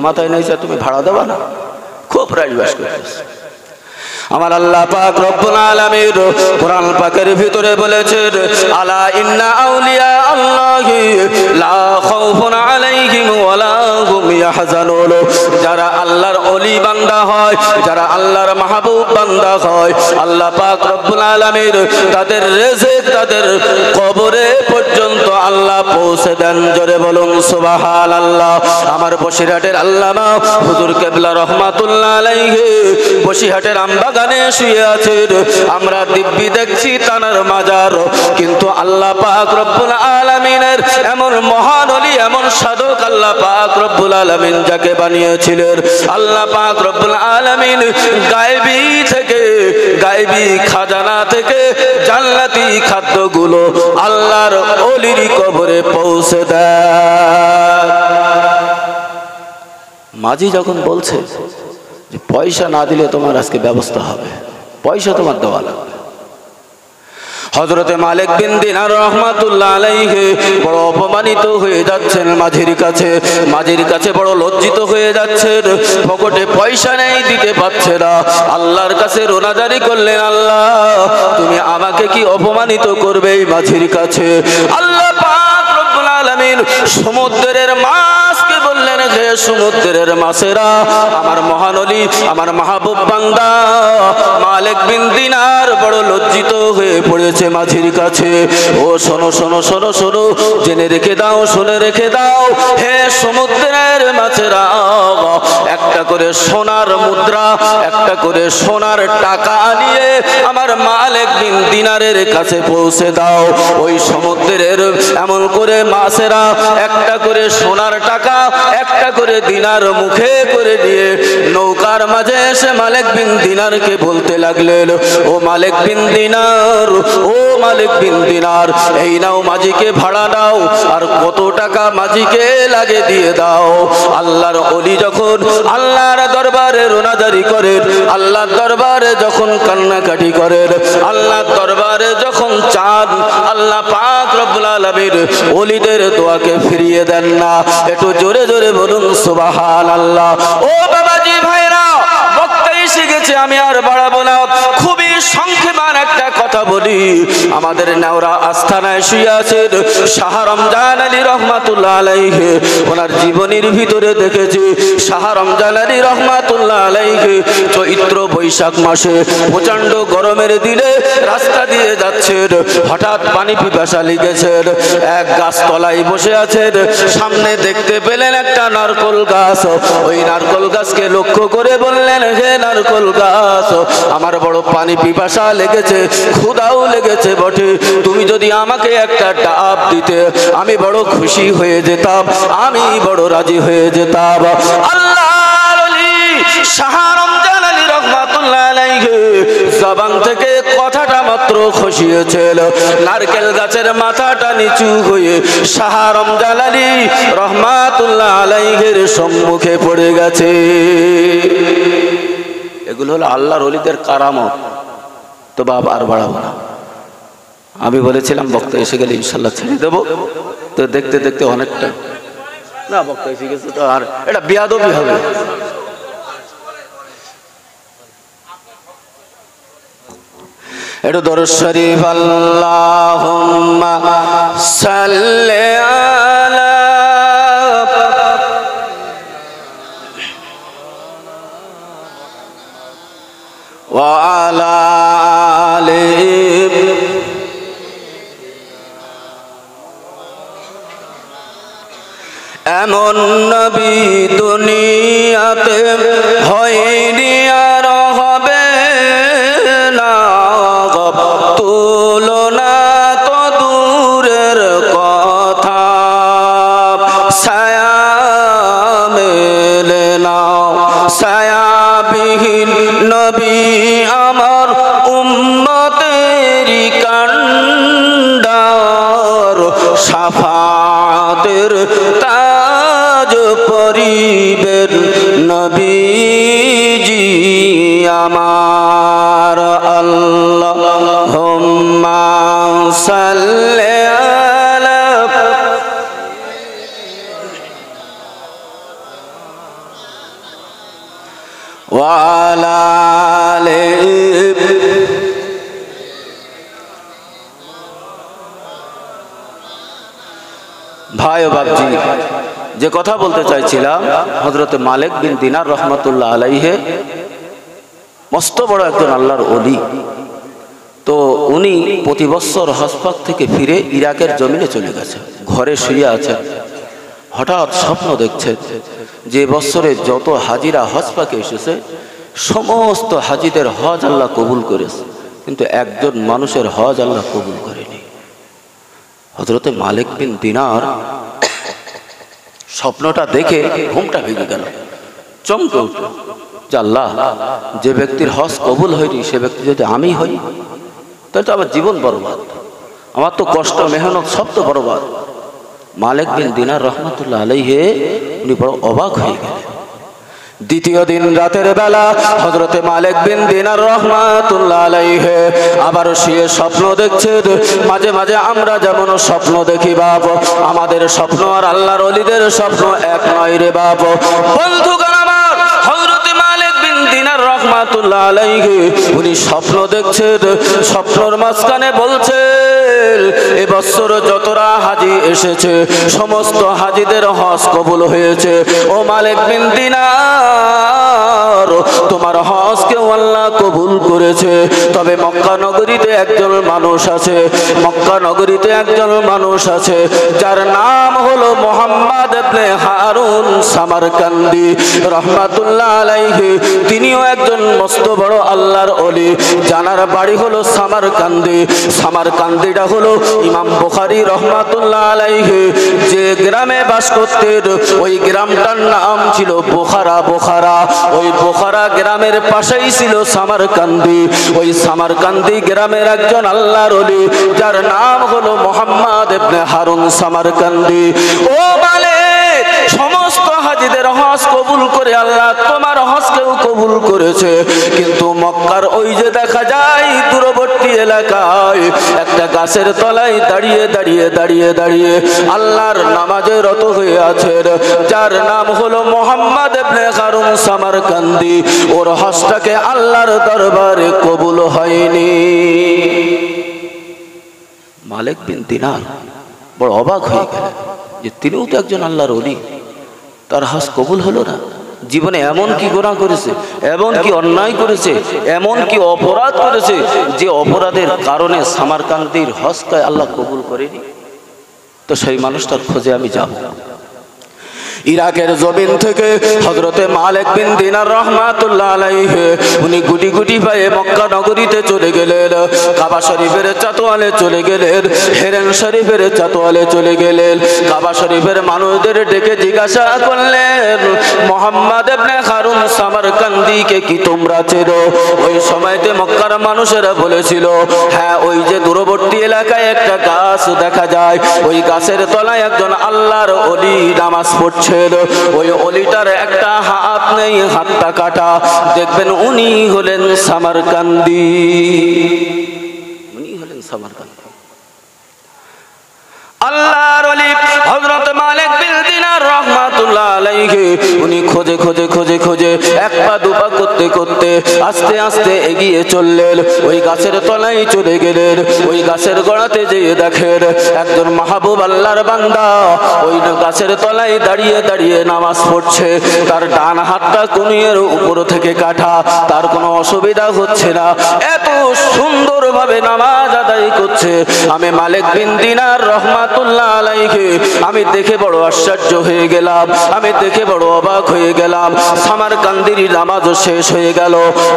মাথায় নেই, তুমি ভাড়া দেবা না, খুব রাজবাস করতেছে। আমার আল্লাহ পাক রব্বুল আলামিন কোরআন পাকের ভিতরে বলেছেন, আলা ইন্না আউলিয়া আল্লাহি লা খাউফুন আলাইহিম ওয়ালা হুম ইয়াহজানুন। যারা আল্লাহর ওলি বান্দা হয়, যারা আল্লাহর মাহবুব বান্দা হয়, আল্লাহ পাক রব্বুল আলামিন তাদের রিজিক তাদের কবরে পর্যন্ত আল্লাহ পৌঁছে দেন। জোরে বলুন সুবহানাল্লাহ। আমার বসিরহাটের আল্লামা হুজুর কিবলা রাহমাতুল্লাহ আলাইহি বসিরহাটের গানে শুয়ে আছেন, আমরা দিব্যি দেখছি তানার মাজার, কিন্তু আল্লাহ পাক রব্বুল আলামিনের এমন মহান ওলি, এমন সাধক আল্লাহ পাক রব্বুল আলামিন যাকে বানিয়েছিলেন, আল্লাহ পাক রব্বুল আলামিন গায়বী থেকে, গায়বী খাজানা থেকে জান্নাতি খাদ্যগুলো আল্লাহর ওলির কবরে পৌঁছে দেয়। মাঝি যখন বলছে যে পয়সা না দিলে তোমার আজকে ব্যবস্থা হবে, পয়সা তোমার দেওয়া লাগবে। হযরতে মালিক বিন দিনার রাহমাতুল্লাহ আলাইহি বড় অপমানিত হয়ে যাচ্ছেন মাঝির কাছে, মাঝির কাছে বড় লজ্জিত হয়ে যাচ্ছেন, পকেটে পয়সা নেই, দিতে পারছে না। আল্লাহর কাছে রোনাজারি করলেন, আল্লাহ তুমি আমাকে কি অপমানিত করবে এই মাঝির কাছে? আল্লাহ পাক রব্বুল আলামিন সমুদ্রের মাছকে বললেন, হে সমুদ্রের মাছেরা, আমার মহান ওলি, আমার মাহবুব বান্দা মালিক বিন দিনার বড় লজ্জিত হয়ে পড়েছে মাঝির কাছে। ও শোনো শোনো শোনো শোনো, জেনে রেখে দাও, শুনে রেখে দাও, হে সমুদ্রের মাছেরা, একটা করে সোনার মুদ্রা, একটা করে সোনার টাকা নিয়ে আমার মালিক বিন দিনারের কাছে পৌঁছে দাও। ওই সমুদ্রের এমন করে মাছেরা একটা করে সোনার টাকা, একটা করে দিনার মুখে করে দিয়ে নৌকার মাঝে এসে মালিক বিন দিনারকে বলতে লাগলেন, ও মালিক বিন দিনার, ও মালিক বিন দিনার, এই নাও মাঝিকে ভাড়া দাও, আর কত টাকা মাঝিকে লাগে দিয়ে দাও। আল্লাহর ওলি যখন আল্লাহর দরবারে রোনাজারি করেন, আল্লাহর দরবারে যখন কান্নাকাটি করেন, আল্লাহর দরবারে যখন চান, আল্লাহ পাক রব্বুল আলামিন ওলিদের দোয়াকে ফিরিয়ে দেন না। একটু জোরে জোরে বলুন সুবহানাল্লাহ। ও বাবাজি ভাইরা, বক্তা এসে গেছে, আমি আর বাড়াবো না, খুবই সংক্ষেপে একটা কথা বলি। আমাদের নেওরা আস্থানায় শুয়ে আছেন শাহ রমজান আলী রহমাতুল্লাহ আলাইহি, ওনার জীবনীর ভিতরে দেখেছি শাহ রমজান আলী রহমাতুল্লাহ আলাইহি চৈত্র বৈশাখ মাসে প্রচন্ড গরমের দিনে রাস্তা দিয়ে যাচ্ছেন, হঠাৎ পানি পিপাসা লেগেছেন, এক গাছতলায় বসে আছেন, সামনে দেখতে পেলেন একটা নারকোল গাছ, ওই নারকোল গাছকে লক্ষ্য করে বললেন, হে নারকোল গাছ, আমার বড় পানি পিপাসা লেগেছে, ক্ষুধাও লেগেছে বটে, তুমি যদি আমাকে একটা ডাব দিতে আমি বড় খুশি হয়ে যেতাম, আমি বড় রাজি হয়ে যেতাম। আল্লাহর ওলি শাহ রমজান আলী রহমাতুল্লাহ আলাইহি জবান থেকে কথাটা মাত্র খসিয়েছিল, নারকেল গাছের মাথাটা নিচু হয়ে শাহ রমজান আলী রহমাতুল্লাহ আলাইহির সম্মুখে পড়ে গেছে। এগুলো হলো আল্লাহর ওলিদের কারামত। তো বাবা আর বাড়াবো না, আমি বলেছিলাম বক্তা এসে গেলে ইনশাল্লাহ ছেড়ে দেবো, তো দেখতে দেখতে অনেকটা না, বক্তা এসে গেছে তো আর এটা বেয়াদবি হবে। এটা দরুদ শরীফ, আল্লাহুম্মা সাল্লি আলা ওয়া আলা আলিহি। এমন নবী দুনিয়াতে হয়নি আর হবে না, তুলনা তো দূরের কথা, ছায়া মেলে না, ছায়াবিহীন নবী আমার উম্মতেরই কান্ডার, শাফাতের তাজ পরিবেন নবীজি আমার। আল্লাহুম্মা সাল্লি আলা وعلى آله ভাই ও বাপজি, যে কথা বলতে চাইছিলাম, হযরত মালিক বিন দিনার রহমাতুল্লাহ আলাইহি মস্ত বড় একজন আল্লাহর ওলি। তো উনি প্রতি বছর হজ পাক থেকে ফিরে ইরাকের জমিনে চলে গেছে, ঘরে শুয়ে আছেন। হঠাৎ স্বপ্ন দেখছেন যে বছরে যত হাজিরা হজ পাকে এসেছে সমস্ত হাজিদের হজ আল্লাহ কবুল করেছে, কিন্তু একজন মানুষের হজ আল্লাহ কবুল করেনি। হযরত মালিক বিন দিনার স্বপ্নটা দেখে ঘুমটা ভেঙে গেল, চমকে উঠল যে আল্লাহ, যে ব্যক্তির হজ কবুল হয়নি সে ব্যক্তি যদি আমি হই তাহলে তো আমার জীবন বরবাদ, আমার তো কষ্ট মেহনত সব তো বরবাদ। মালিক বিন দিনার রহমাতুল্লাহ আলাইহি উনি বড় অবাক হয়ে গেলেন। দ্বিতীয় দিন রাতের বেলা হযরতে মালিক বিন দিনার রহমাতুল্লাহ আলাইহি আবার শুয়ে স্বপ্ন দেখছেন। মাঝে মাঝে আমরা যেমন স্বপ্ন দেখি বাপ, আমাদের স্বপ্ন আর আল্লাহর ওলিদের স্বপ্ন এক নয় রে বাপ। বন্ধুগণ আমার, হযরতে মালিক বিন দিনার রহমাতুল্লাহ আলাইহি উনি স্বপ্ন দেখছেন, স্বপ্নর মাঝখানে বলছেন এ বছর যতরা হাজি এসেছে সমস্ত হাজিদের হজ কবুল হয়েছে। ও মালিক বিন দিনার, তোমার হজকে আল্লাহ কবুল করেছে, তবে মক্কা নগরীতে একজন মানুষ আছে, মক্কা নগরীতে একজন মানুষ আছে যার নাম হলো মুহাম্মদ ইবনে হারুন সামারকান্দি রহমাতুল্লাহ আলাইহি। তিনিও একজন মস্ত বড় আল্লাহর ওলি, জানার বাড়ি হলো সামারকান্দি। সামারকান্দিটা হলো ইমাম বুখারী রহমাতুল্লাহ আলাইহি যে গ্রামে বাস করতেন, ওই গ্রামটার নাম ছিল বুখারা। বুখারা, ওই বুখারা গ্রামের পাশেই ছিল সামারকান্দি। ওই সামারকান্দি গ্রামের একজন আল্লাহর ওলি যার নাম হলো মুহাম্মদ ইবনে হারুন সামারকান্দি। ও মালিক, সমস্ত হাজিদের হজ কবুল করে আল্লাহ তোমার হজকেও কবুল করেছে, কিন্তু মক্কার ওই যে দেখা যায় দূরবর্তী এলাকায় একটা গাছের তলায় দাঁড়িয়ে দাঁড়িয়ে দাঁড়িয়ে দাঁড়িয়ে আল্লাহর নামাজে রত হয়ে আছেন যার নাম হলো মুহাম্মদ ইবনে হারুন সামারকান্দি, ওর হজটাকে আল্লাহর দরবারে কবুল হয়নি। মালিক বিন দিনার বড় অবাক হয়ে গেলেন যে তিনিও তো একজন আল্লাহর ওলি, তার হজ কবুল হলো না। জীবনে এমন কি গুনাহ করেছে, এমন কি অন্যায় করেছে, এমন কি অপরাধ করেছে যে অপরাধের কারণে সামারকান্দির হজকে আল্লাহ কবুল করেনি? তো সেই মানুষটার খোঁজে আমি যাব। ইরাকের জমিন থেকে হযরতে মালিক বিন দিনার রহমাতুল্লাহ আলাইহি উনি গুটি গুটি পায়ে মক্কা নগরীতে চলে গেলেন, কাবা শরীফের চাতোয়ালে চলে গেলেন, হেরেম শরীফের চাতোয়ালে চলে গেলেন। কাবা শরীফের মানুষদের ডেকে জিজ্ঞাসা করলেন, মুহাম্মদ ইবনে হারুন সামারকান্দিকে কি তোমরা চেনো? ওই সময়তে মক্কার মানুষেরা বলেছিল, হ্যাঁ, ওই যে দূরবর্তী এলাকায় একটা গাছ দেখা যায়, ওই গাছের তলায় একজন আল্লাহর ওলি নামাজ পড়ছে, ওই ওলিটার একটা হাত নেই, হাতটা কাটা, দেখবেন উনি হলেন সামারকান্দি। উনি হলেন সামারকান্দি আল্লাহর ওলি হযরত মালিক বিন দিনার রহমাতুল্লাহ আলাইহি উনি খোঁজে খোঁজে খোঁজে খোঁজে এক পা দুপা করতে করতে আস্তে আস্তে এগিয়ে চললেন, ওই গাছের তলায় চলে গেলেন। ওই গাছের গোড়াতে যেয়ে দেখেন একজন মাহবুব আল্লাহর বান্দা ওই গাছের তলায় দাঁড়িয়ে দাঁড়িয়ে নামাজ পড়ছে, তার ডান হাতটা কনুইয়ের উপর থেকে কাটা, তার কোনো অসুবিধা হচ্ছে না, এত সুন্দরভাবে নামাজ আদায় করছে। আমি মালিক বিন দিনার রহমাতুল্লাহ আলাইহি আমি দেখে বড় আশ্চর্য হয়ে গেলাম, আমি দেখে বড় অবাক হয়ে গেলাম। সামারকান্দির নামাজও শেষ হয়ে গেল।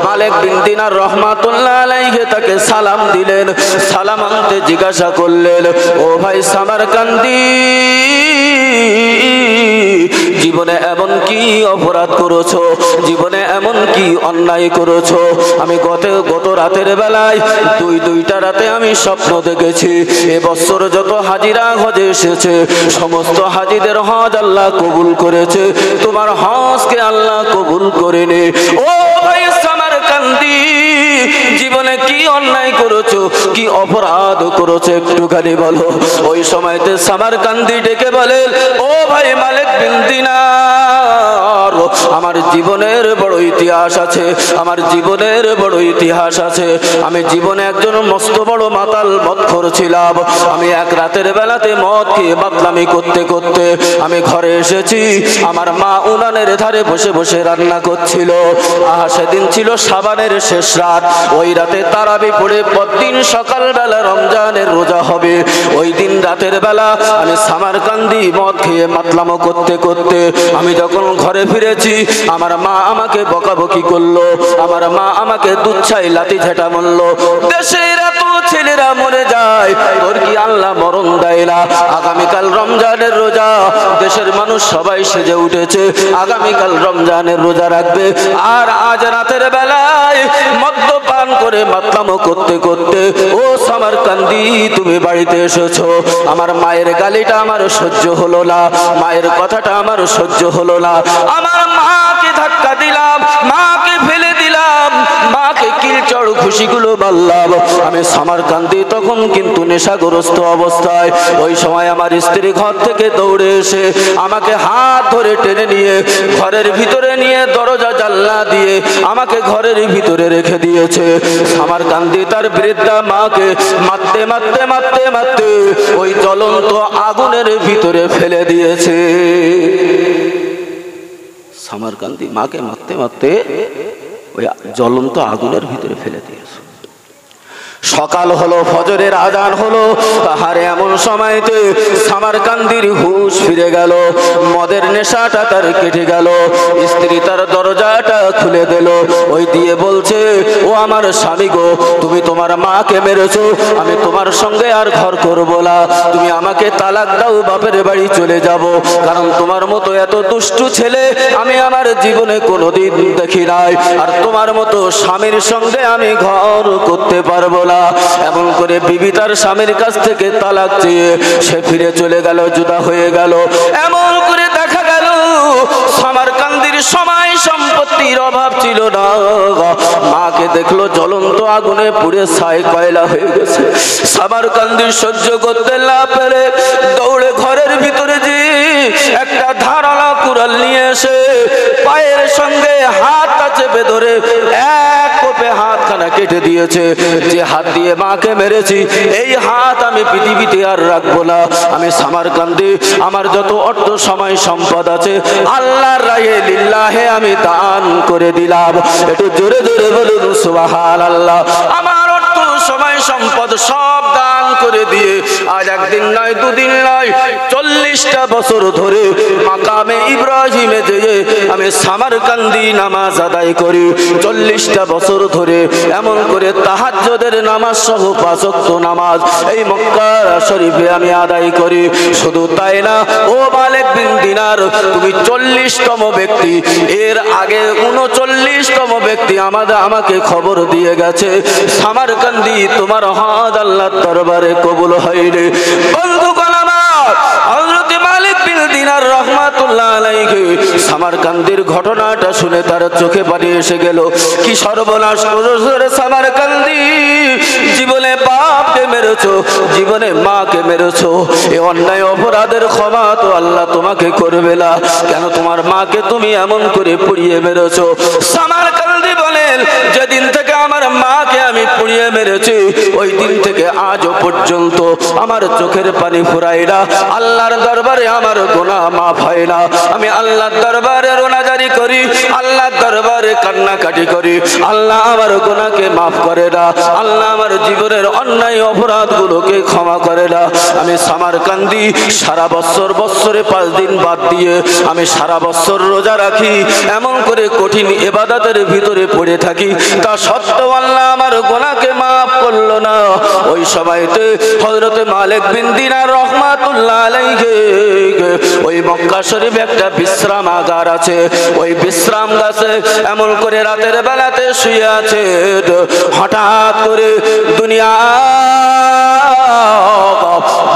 মালিক বিন দিনার রহমাতুল্লাহ আলাইহি তাকে সালাম দিলেন, সালাম আনতে জিজ্ঞাসা করলেন, ও ভাই সামারকান্দি, জীবনে এমন কি অপরাধ করেছো, জীবনে এমন কি অন্যায় করেছো? আমি গত রাতের বেলায় দুইটা রাতে আমি স্বপ্ন দেখেছি এবছর যত হাজিরা হজে এসেছে সমস্ত হাজিদের হজ আল্লাহ কবুল করেছে, তোমার হজকে আল্লাহ কবুল করেনি। ও ভাই সামারকান্দি, জীবনে কি অন্যায় করেছো, কি অপরাধ করেছো একটুখানি বলো। ওই সময়তে সামারকান্দি ডেকে বলেন, ও ভাই মালিক বিন দিনার, আমার জীবনের বড় ইতিহাস আছে, আমার জীবনের বড় ইতিহাস আছে। আমি জীবনে একজন মস্ত বড় মাতাল মদখোর ছিলাম। আমি এক রাতের বেলাতে মদ খেয়ে বাতলামি করতে করতে আমি ঘরে এসেছি। আমার মা উনানের ধারে বসে বসে রান্না করছিল। সেদিন ছিল শাবানের শেষ রাত। ওই রাতে তারাবি পড়ে পরদিন সকালবেলা রমজানের রোজা হবে। ওই দিন রাতের বেলা আমি সামারকান্দি মদ খেয়ে মাতলামো করতে করতে আমি যখন ঘরে ফিরেছি, আমার মা আমাকে বকাবকি করলো, আমার মা আমাকে দুচ্ছাই লাঠি ঝেঁটা মারলো। দেশের এত ছেলেরা মরে যায়, তোর কি আল্লাহ মরণ দেয় না? আগামীকাল রমজানের রোজা, দেশের মানুষ সবাই সেজে উঠেছে, আগামীকাল রমজানের রোজা রাখবে, আর আজ রাতের বেলায় মদ্যপান করে মাতলামো করতে করতে ও সামারকান্দি তুমি বাড়িতে এসেছো। আমার মায়ের গালিটা আমার সহ্য হলো না, মায়ের কথাটা আমার সহ্য হলো না। আমার মাকে ধাক্কা দিলাম, মাকে ফেলে দিলাম, মাকে কিলচড় খুশিগুলো মারলাম। আমি সামারকান্দি তখন কিন্তু নেশাগ্রস্ত অবস্থায়। ওই সময় আমার স্ত্রী ঘর থেকে দৌড়ে এসে আমাকে হাত ধরে টেনে নিয়ে ঘরের ভিতরে নিয়ে দরজা জানলা দিয়ে আমাকে ঘরের ভিতরে রেখে দিয়েছে। সামারকান্দি তার বৃদ্ধা মাকে মারতে মারতে মারতে মারতে ওই জ্বলন্ত আগুনের ভিতরে ফেলে দিয়েছে। সামারকান্দি মাকে মারতে মারতে ওই জ্বলন্ত আগুনের ভিতরে ফেলে দিয়েছে। সকাল হলো, ফজরের আজান হলো, তাহারে এমন সময়তে সামারকান্দির হুঁশ ফিরে গেল, মদের নেশাটা তার কেটে গেল। স্ত্রী তার দরজাটা খুলে দিল, ওই দিয়ে বলছে, ও আমার স্বামী গো, তুমি তোমার মাকে মেরেছো, আমি তোমার সঙ্গে আর ঘর করবো না, তুমি আমাকে তালাক দাও, বাপের বাড়ি চলে যাব, কারণ তোমার মতো এত দুষ্টু ছেলে আমি আমার জীবনে কোনোদিন দেখি নাই, আর তোমার মতো স্বামীর সঙ্গে আমি ঘর করতে পারবো না। এমন করে বিবি তার স্বামীর কাছ থেকে তালাক চেয়ে সে ফিরে চলে গেল, জুদা হয়ে গেল। এমন করে দেখা গেল সামারকান্দির সময় সম্পত্তির অভাব ছিল না। মাকে দেখলো জ্বলন্ত আগুনে পুড়ে ছাই কয়লা হয়ে গেছে। সামারকান্দির সহ্য করতে না পেরে দৌড়ে ঘরের ভিতরে যে একটা ধারালো কুড়াল নিয়ে এসে পায়ের সঙ্গে হাতটা চেপে ধরে এক কোপে হাতখানা কেটে দিয়েছে। যে হাত দিয়ে মাকে মেরেছি এই হাত আমি পৃথিবীতে আর রাখবো না। আমি সামারকান্দি আমার যত অর্থ সময় সম্পদ আছে আল্লাহর রাহে লিল্লাহে আমি দান করে দিলাম। একটু জোরে জোরে বলুন সুবহানাল্লাহ। আমার অর্থ সময় সম্পদ সব দান করে দিয়ে আজ একদিন নয় দুদিন নয় 40টা বছর ধরে মাকামে ইব্রাহিমে যেয়ে আমি সামারকান্দি নামাজ আদায় করি। 40টা বছর ধরে এমন করে তাহাজ্জুদের নামাজ সহ 5 ওয়াক্ত নামাজ এই মক্কা শরীফে আমি আদায় করি। শুধু তাই না, ও মালিক বিন দিনার, তুমি 40তম ব্যক্তি। এর আগে 39তম ব্যক্তি আমাকে খবর দিয়ে গেছে সামারকান্দি তোমার হজ আল্লাহর দরবারে কবুল হয়নি। বন্ধুগণ আমার, হযরত মালিক বিন দিনার রাহমাতুল্লাহ আলাইহি সামারকান্দির ঘটনাটা শুনে তার চোখে পানি এসে গেল। কি সর্বনাশ করেছো রে সামারকান্দি, জীবনে বাপকে মেরেছো, জীবনে মাকে মেরেছো, এই অন্যায় অপরাধের ক্ষমা তো আল্লাহ তোমাকে করবে না। কেন তোমার মাকে তুমি এমন করে পুড়িয়ে মেরেছো? সামারকান্দি বলেন, যেদিন থেকে আমার মাকে আমি পুড়িয়ে মেরেছি ওই দিন থেকে আজও পর্যন্ত আমার চোখের পানি ফুরায় না। আল্লাহর দরবারে আমার গুনাহ মাফ হয় না। আমি আল্লাহর দরবারে রোনাজারি করি, আল্লাহর দরবারে কান্নাকাটি করি, আল্লাহ আমার গুনাহকে মাফ করে না, আল্লাহ আমার জীবনের অন্যায় অপরাধগুলোকে ক্ষমা করে না। আমি সামারকান্দি সারা বছরে 5 দিন বাদ দিয়ে আমি সারা বছর রোজা রাখি, এমন করে কঠিন ইবাদতের ভিতরে পড়ে থাকি, তা সত্ত্বেও আল্লাহ আমার গুনাহকে মাফ করলো না। ওই সময়তে হযরত মালিক বিন দিনার রাহমাতুল্লাহ আলাইহি ওই মক্কা শরীফে একটা বিশ্রামাগার আছে, ওই বিশ্রাম গাছে এমন করে রাতের বেলাতে শুয়ে আছে। হঠাৎ করে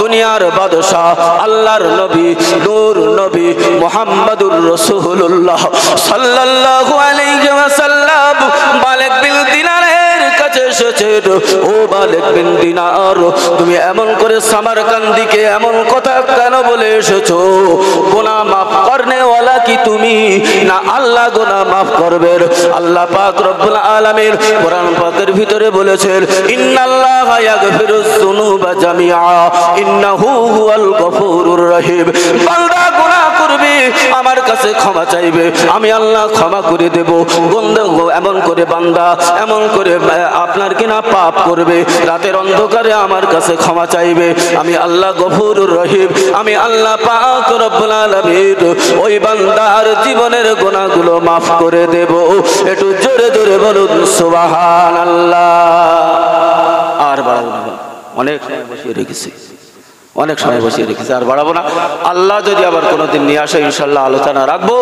দুনিয়ার বাদশাহ আল্লাহর নবী নূর নবী মুহাম্মদুর রাসূলুল্লাহ সাল্লাল্লাহু আলাইহি ওয়াসাল্লাম মালিক বিন দিনারের কাছে এসেছেন। ও মালিক বিন দিনার, তুমি এমন করে সামারকান্দিকে এমন কথা কেন বলে এসেছো? গুনাহ মাফ করনে ওয়ালা কি তুমি, না আল্লাহ গুনাহ মাফ করবেন? আল্লাহ পাক রব্বুল আলামিন কোরআন পাকের ভিতরে বলেছেন, ইন্নাল্লাহা ইয়াগফিরুজ যুনুবা জামিআ ইন্নাহু হুয়াল গফুরুর রহিম। বান্দা গুনাহ করবে, আমার কাছে ক্ষমা চাইবে, আমি আল্লাহ ক্ষমা করে দেব। বন্ধু এমন করে বান্দা এমন করে আপনার কিনা পাপ করবে, রাতের অন্ধকারে আমার কাছে ক্ষমা চাইবে, আমি আল্লাহ গফুরুর রহিম, আমি আল্লাহ পাক রব্বুল আলামিন ওই বান্দার জীবনের গুনাহগুলো মাফ করে দেব। একটু জোরে জোরে বলুন সুবহানাল্লাহ। আর বাড়াবো না, অনেক সময় বসিয়ে রেখেছি, অনেক সময় বসিয়ে রেখেছি, আর বাড়াবো না। আল্লাহ যদি আবার কোনোদিন নিয়ে আসে ইনশাআল্লাহ আলোচনা রাখবো।